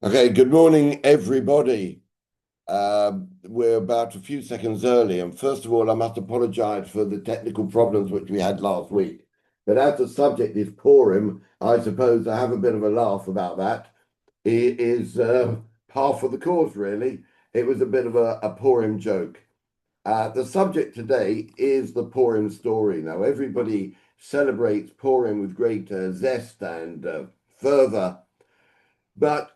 Okay, good morning, everybody. We're about a few seconds early, and first of all, I must apologize for the technical problems which we had last week. But as the subject is Purim, I suppose I have a bit of a laugh about that. It is par for the course, really. It was a bit of a Purim joke. The subject today is the Purim story. Now, everybody celebrates Purim with great zest and fervor, but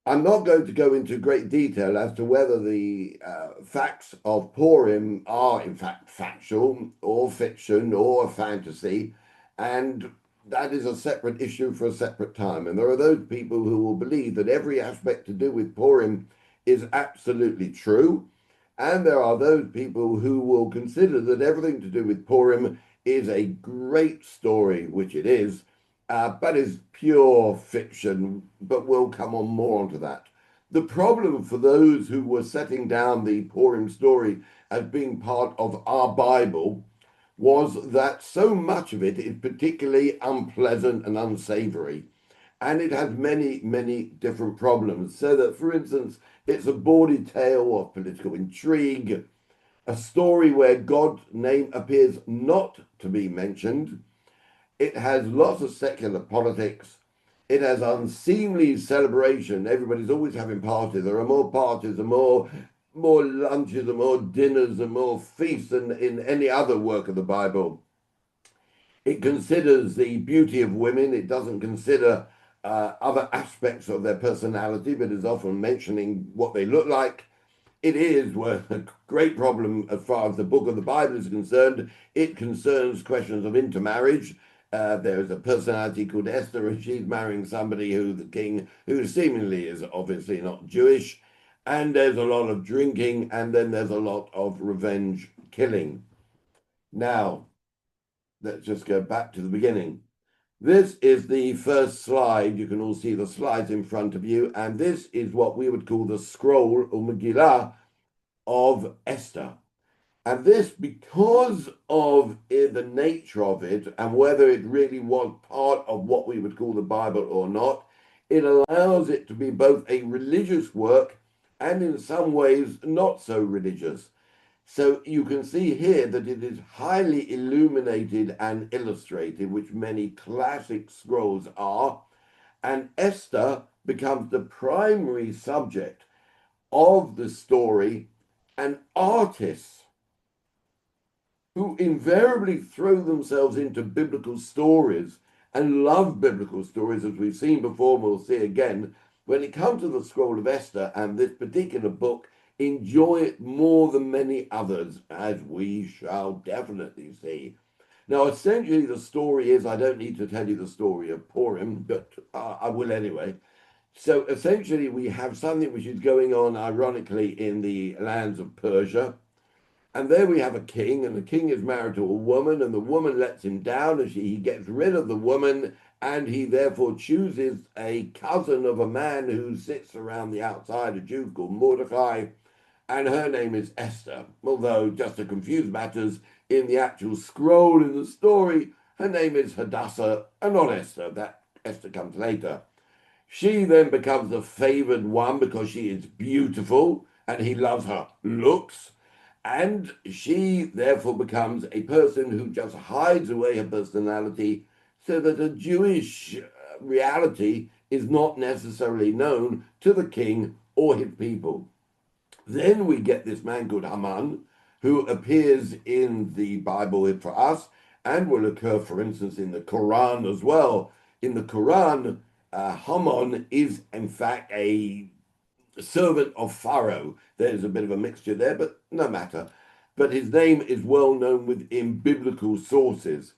I'm not going to go into great detail as to whether the facts of Purim are in fact factual or fiction or fantasy, and that is a separate issue for a separate time. And there are those people who will believe that every aspect to do with Purim is absolutely true, and there are those people who will consider that everything to do with Purim is a great story, which it is, but is pure fiction, but we'll come on more onto that. The problem for those who were setting down the Purim story as being part of our Bible was that so much of it is particularly unpleasant and unsavory. And it has many, many different problems. So that, for instance, it's a bawdy tale of political intrigue, a story where God's name appears not to be mentioned. It has lots of secular politics. It has unseemly celebration. Everybody's always having parties. There are more parties and more lunches and more dinners and more feasts than in any other work of the Bible. It considers the beauty of women. It doesn't consider other aspects of their personality, but is often mentioning what they look like. It is a great problem as far as the book of the Bible is concerned. It concerns questions of intermarriage. There is a personality called Esther, and she's marrying somebody who the king, who seemingly is obviously not Jewish. And there's a lot of drinking, and then there's a lot of revenge killing. Now, let's just go back to the beginning. This is the first slide. You can all see the slides in front of you, and this is what we would call the scroll or Megillah of Esther. And this, because of the nature of it and whether it really was part of what we would call the Bible or not, it allows it to be both a religious work and in some ways not so religious. So you can see here that it is highly illuminated and illustrated, which many classic scrolls are, and Esther becomes the primary subject of the story, and artists who invariably throw themselves into biblical stories and love biblical stories, as we've seen before and we'll see again, when it comes to the scroll of Esther and this particular book, enjoy it more than many others, as we shall definitely see. Now, essentially, the story is, I don't need to tell you the story of Purim, but I will anyway. So essentially, we have something which is going on, ironically, in the lands of Persia. And there we have a king, and the king is married to a woman, and the woman lets him down, and he gets rid of the woman, and he therefore chooses a cousin of a man who sits around the outside, a Jew called Mordecai, and her name is Esther. Although, just to confuse matters, in the actual scroll in the story, her name is Hadassah, and not Esther. That Esther comes later. She then becomes the favored one because she is beautiful, and he loves her looks. And she therefore becomes a person who just hides away her personality so that a Jewish reality is not necessarily known to the king or his people. Then we get this man called Haman, who appears in the Bible for us and will occur, for instance, in the Quran as well. In the Quran, Haman is in fact a servant of Pharaoh. There's a bit of a mixture there, but no matter. But his name is well known within biblical sources.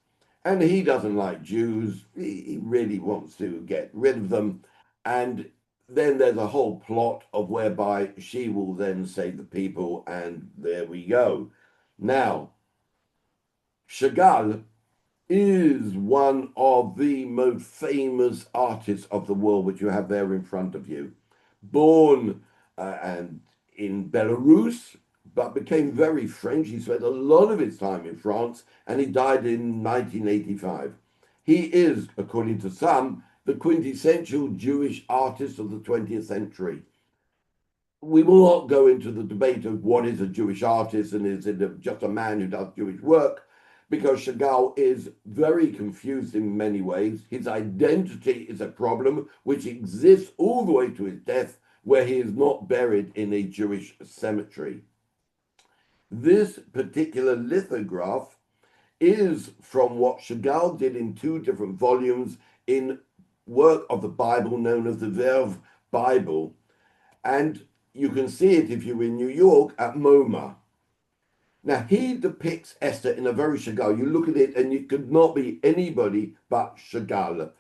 And he doesn't like Jews. He really wants to get rid of them. And then there's a whole plot of whereby she will then save the people, and there we go. Now, Chagall is one of the most famous artists of the world, which you have there in front of you. Born and in Belarus, but became very French. He spent a lot of his time in France, and he died in 1985. He is, according to some, the quintessential Jewish artist of the 20th century. We will not go into the debate of what is a Jewish artist and is it just a man who does Jewish work, because Chagall is very confused in many ways. His identity is a problem which exists all the way to his death, where he is not buried in a Jewish cemetery. This particular lithograph is from what Chagall did in 2 different volumes in work of the Bible known as the Verve Bible. And you can see it if you're in New York at MoMA. Now, he depicts Esther in a very Chagall. You look at it and it could not be anybody but Chagall.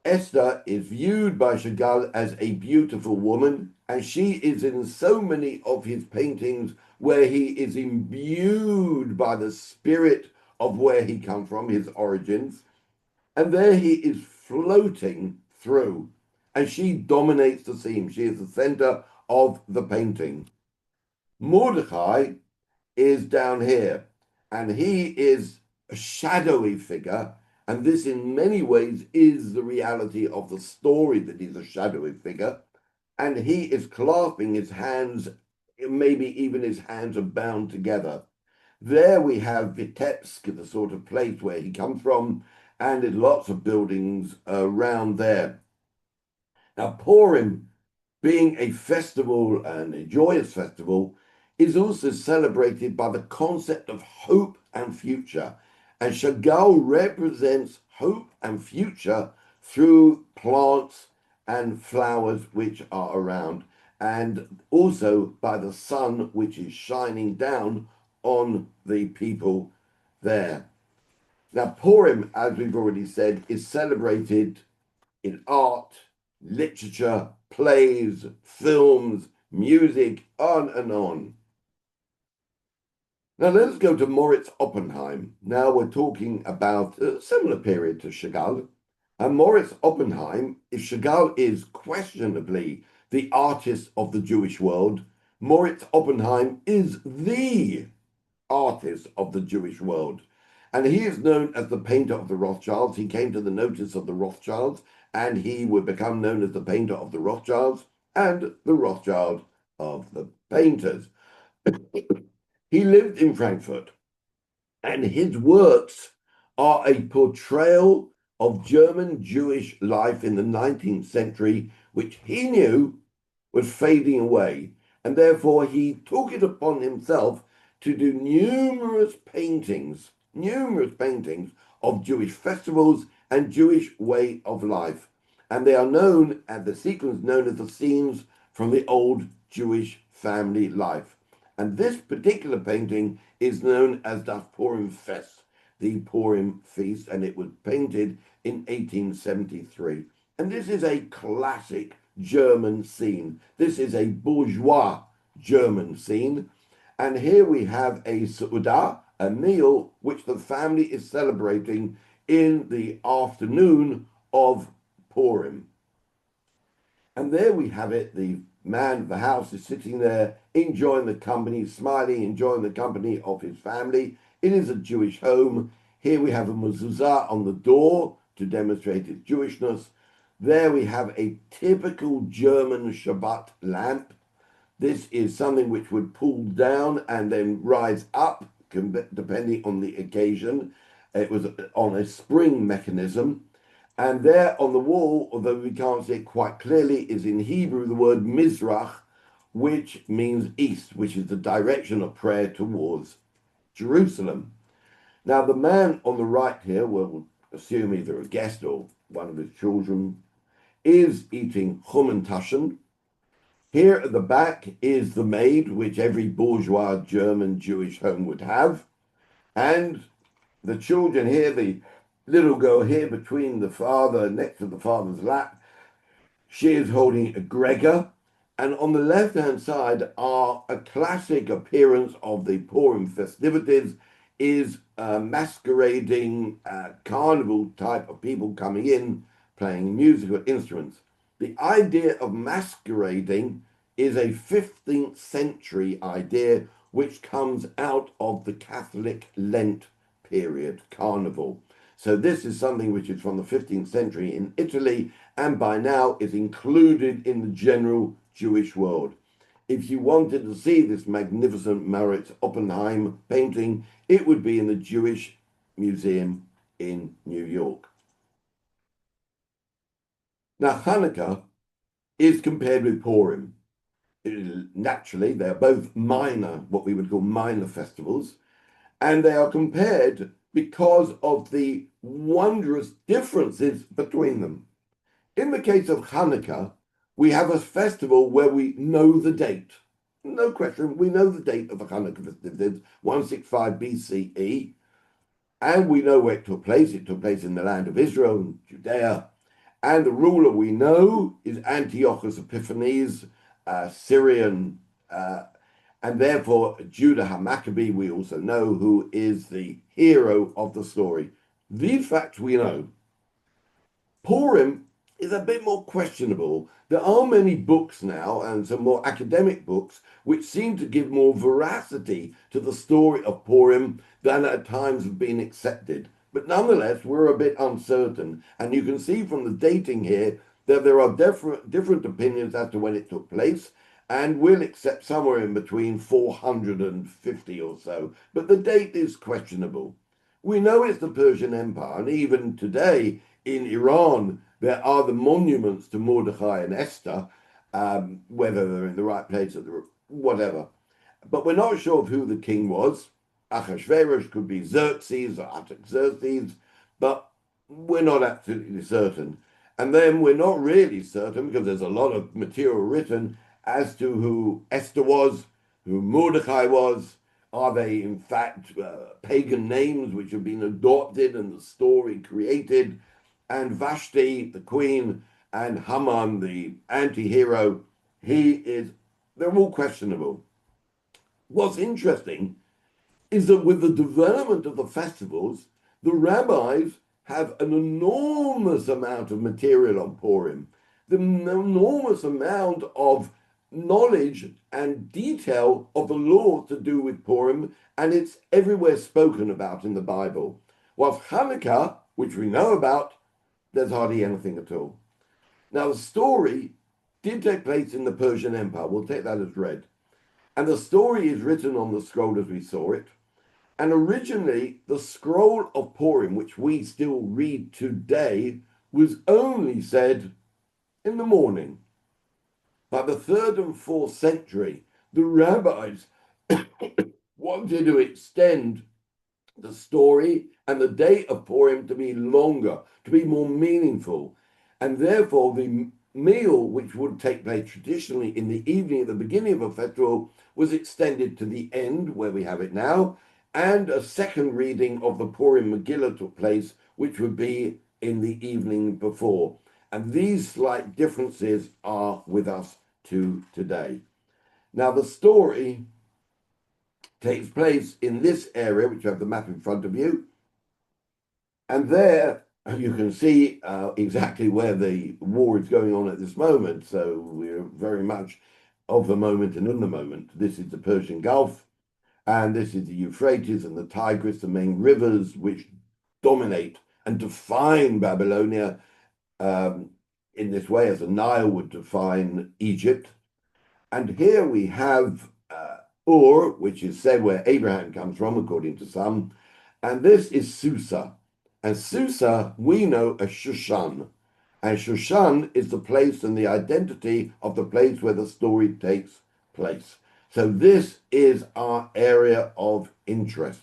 Esther is viewed by Chagall as a beautiful woman, and she is in so many of his paintings where he is imbued by the spirit of where he comes from, his origins, and there he is floating through, and she dominates the scene. She is the center of the painting. Mordecai is down here, and he is a shadowy figure, and this in many ways is the reality of the story, that he's a shadowy figure, and he is clasping his hands, maybe even his hands are bound together. There we have Vitebsk, the sort of place where he comes from, and there's lots of buildings around there. Now, Purim, being a festival and a joyous festival, is also celebrated by the concept of hope and future. And Chagall represents hope and future through plants and flowers which are around, and also by the sun which is shining down on the people there. Now, Purim, as we've already said, is celebrated in art, literature, plays, films, music, on and on. Now let's go to Moritz Oppenheim. Now we're talking about a similar period to Chagall. And Moritz Oppenheim, if Chagall is questionably the artist of the Jewish world, Moritz Oppenheim is the artist of the Jewish world. And he is known as the painter of the Rothschilds. He came to the notice of the Rothschilds, and he would become known as the painter of the Rothschilds and the Rothschild of the painters. He lived in Frankfurt, and his works are a portrayal of German Jewish life in the 19th century, which he knew was fading away. And therefore, he took it upon himself to do numerous paintings of Jewish festivals and Jewish way of life. And they are known as the sequence known as the scenes from the old Jewish family life. And this particular painting is known as Das Purim Fest, the Purim Feast, and it was painted in 1873. And this is a classic German scene. This is a bourgeois German scene. And here we have a Su'udah, a meal which the family is celebrating in the afternoon of Purim. And there we have it. The man of the house is sitting there, enjoying the company, smiling, enjoying the company of his family. It is a Jewish home. Here we have a mezuzah on the door to demonstrate its Jewishness. There we have a typical German Shabbat lamp. This is something which would pull down and then rise up, depending on the occasion. It was on a spring mechanism. And there on the wall, although we can't see it quite clearly, is in Hebrew the word Mizrach, which means east, which is the direction of prayer towards Jerusalem. Now, the man on the right here, we'll assume either a guest or one of his children, is eating Chummentaschen. Here at the back is the maid, which every bourgeois German Jewish home would have. And the children here, the little girl here between the father, next to the father's lap, she is holding a Gregor. And on the left-hand side are a classic appearance of the Purim festivities, is masquerading carnival type of people coming in, playing musical instruments. The idea of masquerading is a 15th century idea which comes out of the Catholic Lent period, carnival. So this is something which is from the 15th century in Italy, and by now is included in the general Jewish world. If you wanted to see this magnificent Marit Oppenheim painting, it would be in the Jewish Museum in New York. Now, Hanukkah is compared with Purim. Naturally, they're both minor, what we would call minor festivals, and they are compared because of the wondrous differences between them. In the case of Hanukkah, we have a festival where we know the date. No question, we know the date of the Hanukkah festivities, 165 BCE, and we know where it took place. It took place in the land of Israel and Judea. And the ruler we know is Antiochus Epiphanes, Syrian, and therefore Judah HaMaccabee, we also know, who is the hero of the story. These facts we know. Purim is a bit more questionable. There are many books now, and some more academic books, which seem to give more veracity to the story of Purim than at times have been accepted. But nonetheless, we're a bit uncertain. And you can see from the dating here that there are different opinions as to when it took place, and we'll accept somewhere in between 450 or so. But the date is questionable. We know it's the Persian Empire, and even today in Iran, there are the monuments to Mordechai and Esther, whether they're in the right place or whatever. But we're not sure of who the king was. Ahasuerus could be Xerxes or Artaxerxes, but we're not absolutely certain. And then we're not really certain, because there's a lot of material written, as to who Esther was, who Mordechai was. Are they, in fact, pagan names which have been adopted and the story created? And Vashti, the queen, and Haman, the anti-hero, they're all questionable. What's interesting is that with the development of the festivals, the rabbis have an enormous amount of material on Purim, the enormous amount of knowledge and detail of the law to do with Purim, and it's everywhere spoken about in the Bible. Whilst Hanukkah, which we know about, there's hardly anything at all. Now, the story did take place in the Persian Empire. We'll take that as read. And the story is written on the scroll as we saw it. And originally, the scroll of Purim, which we still read today, was only said in the morning. By the 3rd and 4th century, the rabbis wanted to extend the story and the day of Purim to be longer, to be more meaningful. And therefore, the meal, which would take place traditionally in the evening at the beginning of a festival, was extended to the end, where we have it now, and a second reading of the Purim Megillah took place, which would be in the evening before. And these slight differences are with us to today. Now, the story takes place in this area, which you have the map in front of you. And there you can see exactly where the war is going on at this moment. So we're very much of the moment and in the moment. This is the Persian Gulf, and this is the Euphrates and the Tigris, the main rivers which dominate and define Babylonia in this way, as the Nile would define Egypt. And here we have Ur, which is said where Abraham comes from, according to some, and this is Susa. And Susa, we know as Shushan. And Shushan is the place and the identity of the place where the story takes place. So this is our area of interest.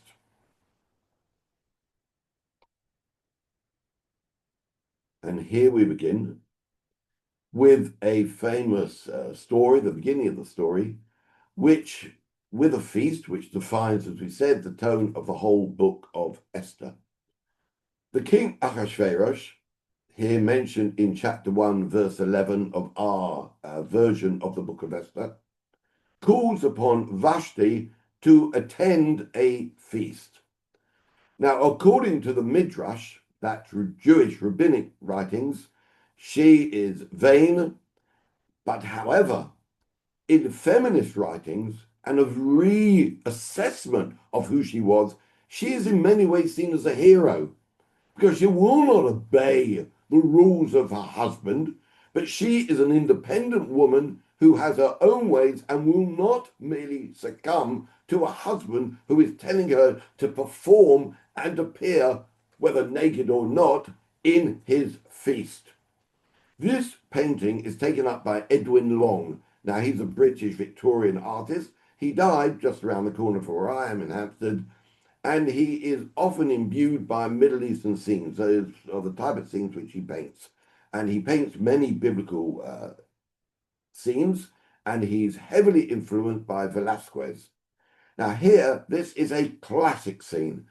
And here we begin with a famous story, the beginning of the story, which, with a feast, which defines, as we said, the tone of the whole book of Esther. The king Ahasuerus, here mentioned in chapter 1, verse 11 of our version of the book of Esther, calls upon Vashti to attend a feast. Now, according to the Midrash, that's Jewish rabbinic writings, she is vain, but however, in feminist writings and of reassessment of who she is in many ways seen as a hero. because she will not obey the rules of her husband, but she is an independent woman who has her own ways and will not merely succumb to a husband who is telling her to perform and appear, whether naked or not, in his feast. This painting is taken up by Edwin Long. Now, he's a British Victorian artist. He died just around the corner from where I am in Hampstead, and he is often imbued by Middle Eastern scenes, those are the type of scenes which he paints. And he paints many biblical scenes, and he's heavily influenced by Velázquez. Now, here, this is a classic scene.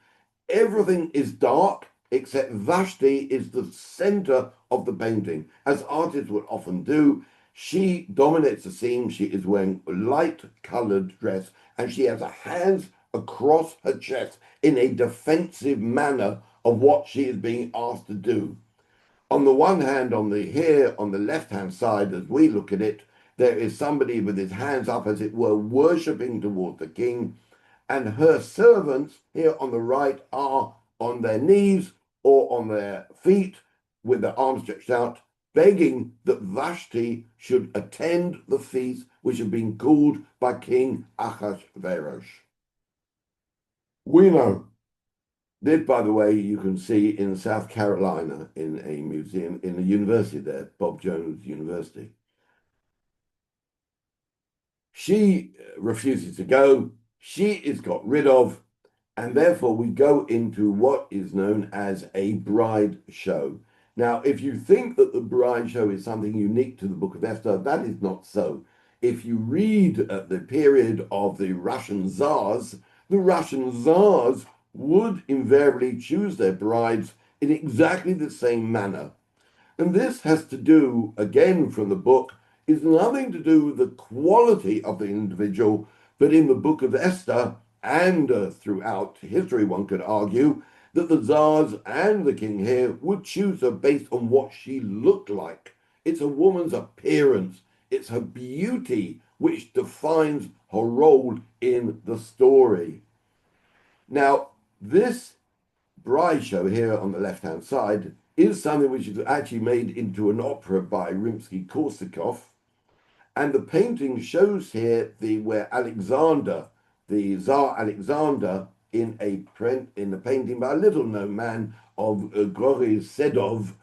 Everything is dark except Vashti is the center of the painting. As artists would often do, she dominates the scene. She is wearing a light colored dress and she has her hands across her chest in a defensive manner of what she is being asked to do. On the one hand, on the left hand side, as we look at it, there is somebody with his hands up, as it were, worshipping towards the king, and her servants here on the right are on their knees or on their feet with their arms stretched out, begging that Vashti should attend the feast which had been called by King Ahasuerus. We know this, by the way, you can see in South Carolina in a museum, in a university there, Bob Jones University. She refuses to go. She is got rid of, and therefore we go into what is known as a bride show. Now, if you think that the bride show is something unique to the Book of Esther, that is not so. If you read at the period of the Russian Tsars would invariably choose their brides in exactly the same manner. And this has to do, again from the book, is nothing to do with the quality of the individual, but in the Book of Esther and throughout history, one could argue that the Tsars and the king here would choose her based on what she looked like. It's a woman's appearance, it's her beauty which defines her role in the story. Now, this bride show here on the left-hand side is something which is actually made into an opera by Rimsky-Korsakov, and the painting shows here where Alexander, the Tsar Alexander, in a painting by a little-known man of Grigory Sedov,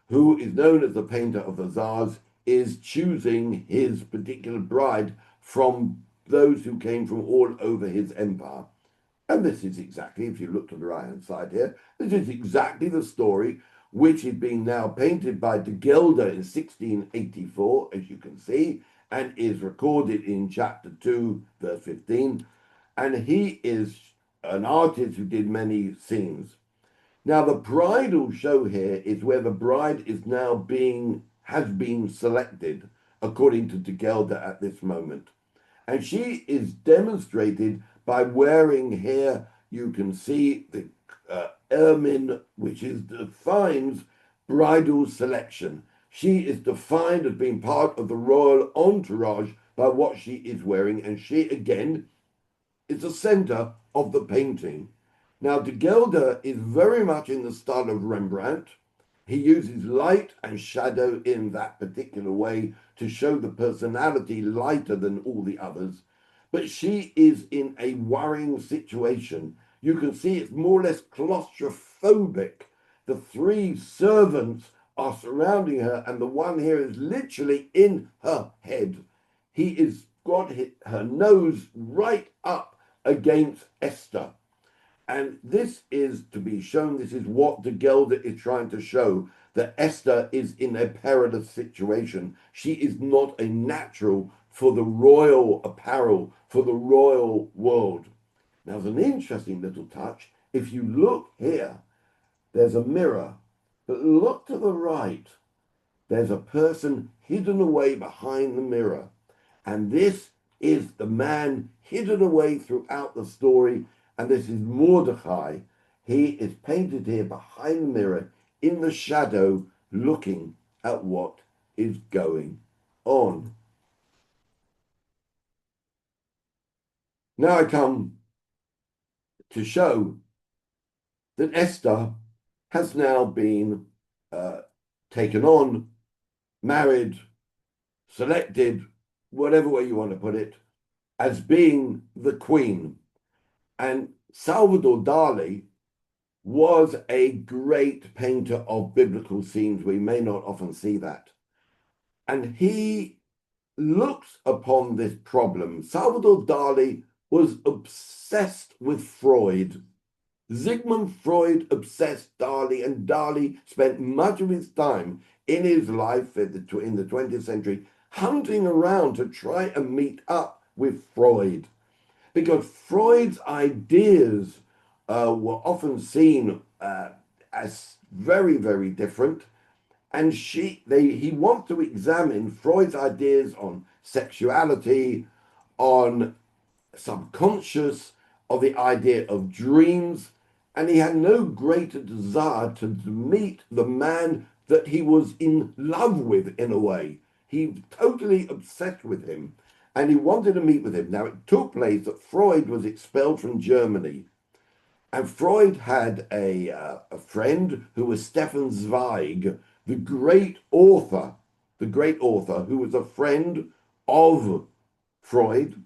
who is known as the painter of the Tsars, is choosing his particular bride from those who came from all over his empire. And this is exactly, if you look to the right-hand side here, this is exactly the story which is being now painted by de Gelder in 1684, as you can see, and is recorded in chapter 2, verse 15. And he is an artist who did many scenes. Now, the bridal show here is where the bride is now has been selected, according to de Gelder at this moment. And she is demonstrated by wearing here, you can see the ermine, which defines bridal selection. She is defined as being part of the royal entourage by what she is wearing, and she, again, is the center of the painting. Now, de Gelder is very much in the style of Rembrandt. He uses light and shadow in that particular way to show the personality lighter than all the others. But she is in a worrying situation. You can see it's more or less claustrophobic. The three servants are surrounding her, and the one here is literally in her head. He is got her nose right up against Esther. And this is to be shown, this is what de Gelder is trying to show, that Esther is in a perilous situation. She is not a natural for the royal apparel, for the royal world. Now, there's an interesting little touch. If you look here, there's a mirror, but look to the right. There's a person hidden away behind the mirror. And this is the man hidden away throughout the story. And this is Mordecai. He is painted here behind the mirror in the shadow, looking at what is going on. Now I come to show that Esther has now been taken on, married, selected, whatever way you want to put it, as being the queen. And Salvador Dali was a great painter of biblical scenes. We may not often see that. And he looks upon this problem. Salvador Dali was obsessed with Freud. Sigmund Freud obsessed Dali, and Dali spent much of his time in his life in the 20th century hunting around to try and meet up with Freud, because Freud's ideas were often seen as very, very different. And he wants to examine Freud's ideas on sexuality, on subconscious, of the idea of dreams, and he had no greater desire to meet the man that he was in love with, in a way. He was totally obsessed with him, and he wanted to meet with him. Now, it took place that Freud was expelled from Germany, and Freud had a friend who was Stefan Zweig, the great author, who was a friend of Freud,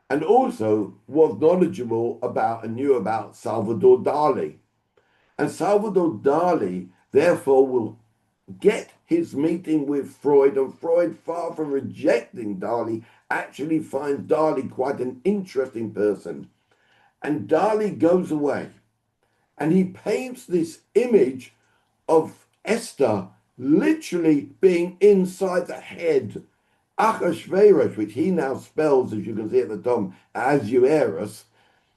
and also was knowledgeable about and knew about Salvador Dali. And Salvador Dali, therefore, will get his meeting with Freud, and Freud, far from rejecting Dali, actually finds Dali quite an interesting person. And Dali goes away, and he paints this image of Esther literally being inside the head. Achashverosh, which he now spells, as you can see at the top, Ahasuerus,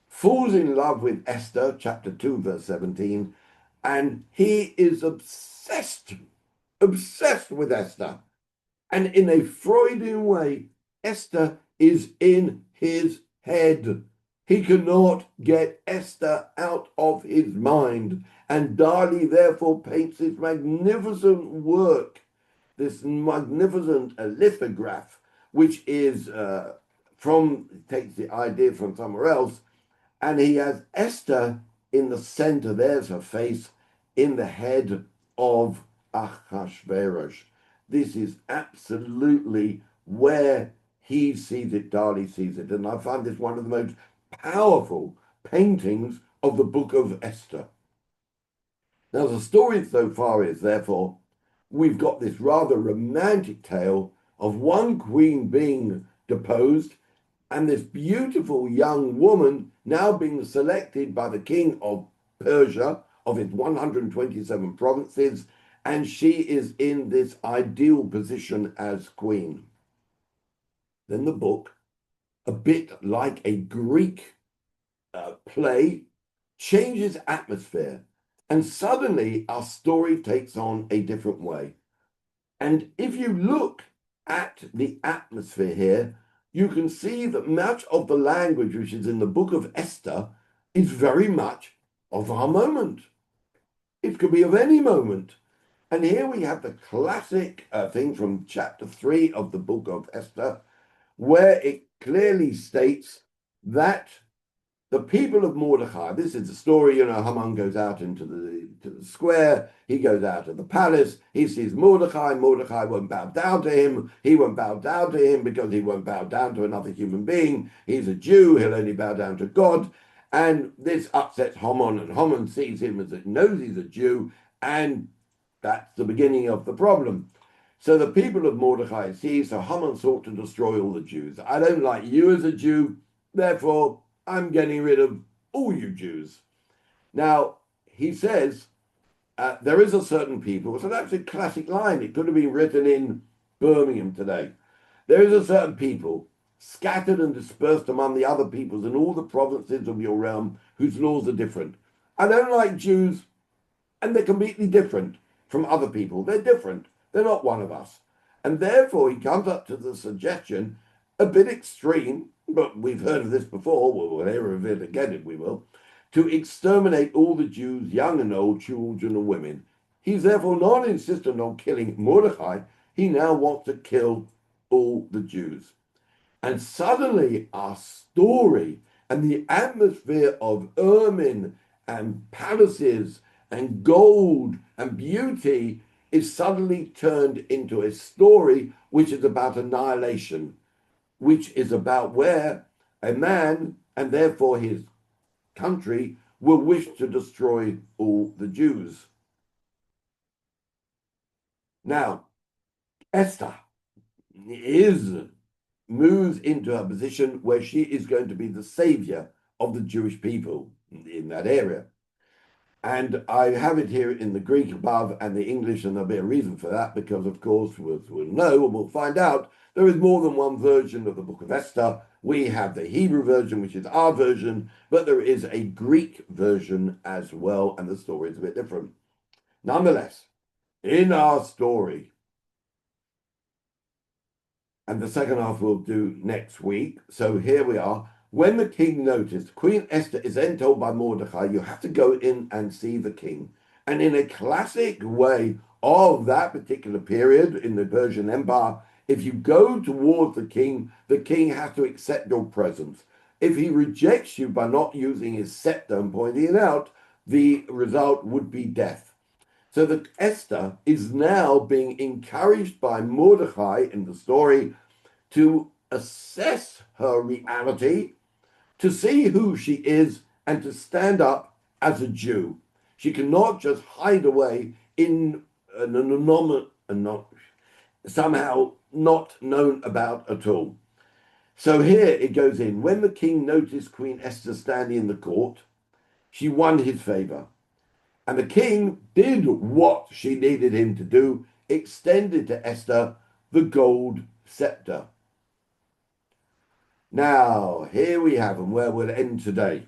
falls in love with Esther, chapter 2, verse 17, and he is obsessed with Esther. And in a Freudian way, Esther is in his head. He cannot get Esther out of his mind. And Dali therefore paints this magnificent work, this magnificent lithograph, which is takes the idea from somewhere else, and he has Esther in the center. There's her face in the head of Ahasuerus. This is absolutely where he sees it, Dali sees it, and I find this one of the most powerful paintings of the book of Esther. Now, the story so far is, therefore, we've got this rather romantic tale of one queen being deposed and this beautiful young woman now being selected by the king of Persia, of his 127 provinces, and she is in this ideal position as queen. Then the book, a bit like a Greek play, changes atmosphere, and suddenly our story takes on a different way. And if you look at the atmosphere here, you can see that much of the language which is in the book of Esther is very much of our moment. It could be of any moment. And here we have the classic thing from chapter 3 of the book of Esther, where it clearly states that the people of Mordecai, this is the story, Haman goes out into the square, he goes out of the palace, he sees Mordecai won't bow down to him, he won't bow down to him because he won't bow down to another human being, he's a Jew, he'll only bow down to God, and this upsets Haman, and Haman sees him as it knows he's a Jew, and that's the beginning of the problem. So the people of Mordecai see, so Haman sought to destroy all the Jews. I don't like you as a Jew, therefore I'm getting rid of all you Jews. Now, he says, there is a certain people, so that's a classic line. It could have been written in Birmingham today. There is a certain people scattered and dispersed among the other peoples in all the provinces of your realm whose laws are different. I don't like Jews, and they're completely different from other people. They're different. They're not one of us. And therefore, he comes up to the suggestion, a bit extreme, but we've heard of this before, we'll hear of it again if we will, to exterminate all the Jews, young and old, children and women. He's therefore not insistent on killing Mordecai, he now wants to kill all the Jews. And suddenly our story and the atmosphere of ermine and palaces and gold and beauty is suddenly turned into a story which is about annihilation, which is about where a man and therefore his country will wish to destroy all the Jews. Now, Esther moves into a position where she is going to be the savior of the Jewish people in that area. And I have it here in the Greek above and the English, and there'll be a reason for that, because, of course, we'll know and we'll find out there is more than one version of the book of Esther. We have the Hebrew version, which is our version, but there is a Greek version as well, and the story is a bit different. Nonetheless, in our story, and the second half we'll do next week, so here we are. When the king noticed, Queen Esther is then told by Mordecai, you have to go in and see the king. And in a classic way of that particular period in the Persian Empire, if you go towards the king has to accept your presence. If he rejects you by not using his scepter and pointing it out, the result would be death. So that Esther is now being encouraged by Mordecai in the story to assess her reality, to see who she is, and to stand up as a Jew. She cannot just hide away in an anomaly, somehow not known about at all. So here it goes in. When the king noticed Queen Esther standing in the court, she won his favor. And the king did what she needed him to do, extended to Esther the gold scepter. Now, here we have, and where we'll end today.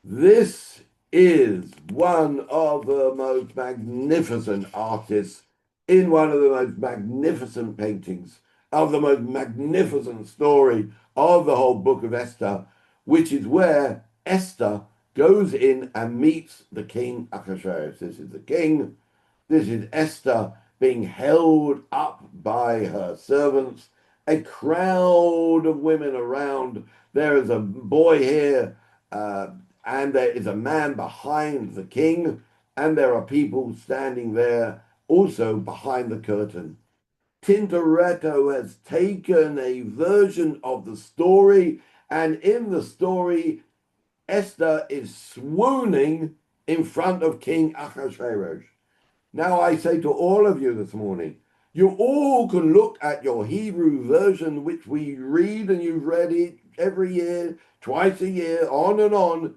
This is one of the most magnificent artists in one of the most magnificent paintings of the most magnificent story of the whole book of Esther, which is where Esther goes in and meets the king Ahasuerus. This is the king. This is Esther being held up by her servants. A crowd of women around. There is a boy here, and there is a man behind the king, and there are people standing there also behind the curtain. Tintoretto has taken a version of the story, and in the story, Esther is swooning in front of King Ahasuerus. Now I say to all of you this morning, you all can look at your Hebrew version, which we read, and you've read it every year, twice a year, on,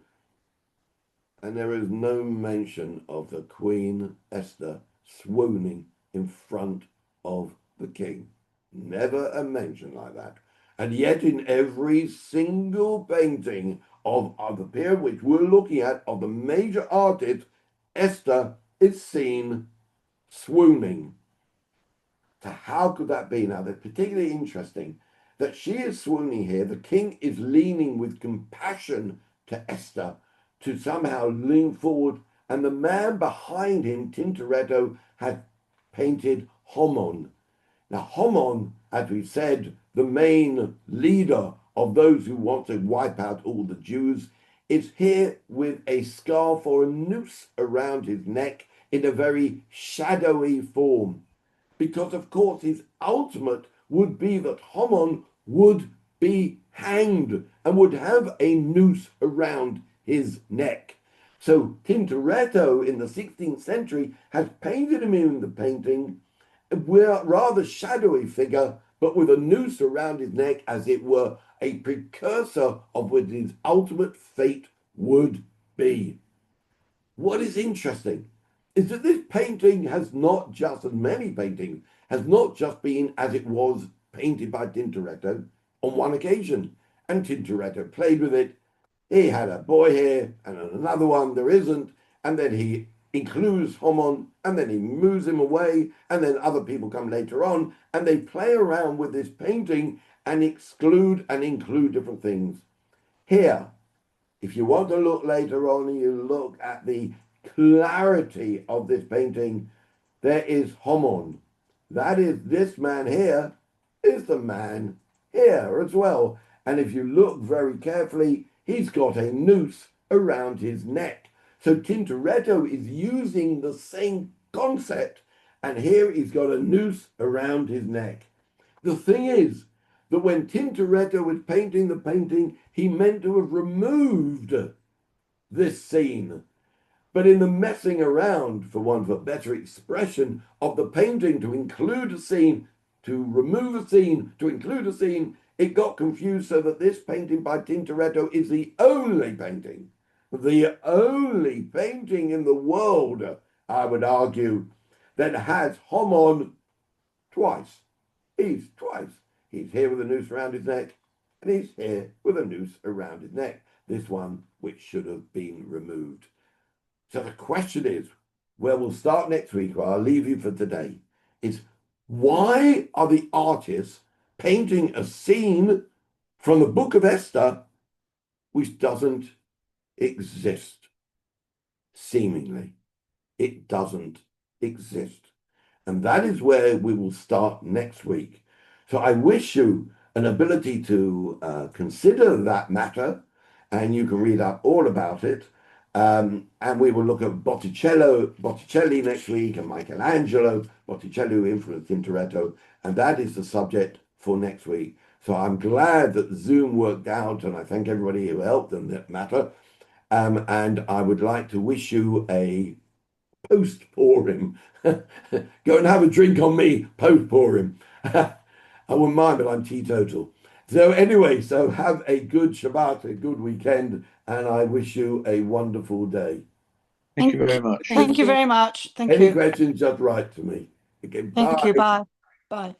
and there is no mention of the Queen Esther swooning in front of the king. Never a mention like that. And yet in every single painting of the period which we're looking at, of the major artists, Esther is seen swooning. So how could that be? Now, that's particularly interesting that she is swooning here. The king is leaning with compassion to Esther to somehow lean forward, and the man behind him, Tintoretto, had painted Haman. Now, Haman, as we said, the main leader of those who want to wipe out all the Jews, is here with a scarf or a noose around his neck in a very shadowy form. Because, of course, his ultimate would be that Haman would be hanged and would have a noose around his neck. So Tintoretto in the 16th century has painted him in the painting a rather shadowy figure, but with a noose around his neck, as it were a precursor of what his ultimate fate would be. What is interesting is that this painting has not just, as many paintings, has not just been as it was painted by Tintoretto on one occasion. And Tintoretto played with it. He had a boy here, and another one there isn't, and then he includes Haman, and then he moves him away, and then other people come later on, and they play around with this painting and exclude and include different things. Here, if you want to look later on and you look at the clarity of this painting, there is Haman. That is, this man here is the man here as well. And if you look very carefully, he's got a noose around his neck. So Tintoretto is using the same concept, and here he's got a noose around his neck. The thing is that when Tintoretto was painting the painting, he meant to have removed this scene. But in the messing around, for want of a better expression, of the painting to include a scene, to remove a scene, to include a scene, it got confused so that this painting by Tintoretto is the only painting in the world, I would argue, that has Homon twice. He's here with a noose around his neck, and he's here with a noose around his neck. This one, which should have been removed. So the question is, where we'll start next week, or I'll leave you for today, is why are the artists painting a scene from the book of Esther which doesn't exist? Seemingly, it doesn't exist. And that is where we will start next week. So I wish you an ability to consider that matter, and you can read up all about it. And we will look at Botticelli next week, and Michelangelo, Botticelli who influenced Tintoretto, and that is the subject for next week. So I'm glad that Zoom worked out, and I thank everybody who helped in that matter. And I would like to wish you a post-Purim. Go and have a drink on me, post-Purim. I wouldn't mind, but I'm teetotal. So anyway, so have a good Shabbat, a good weekend, and I wish you a wonderful day. Thank you very much. Thank you very much. Thank Any you. questions, just write to me. Okay, Thank bye. you. Bye. Bye.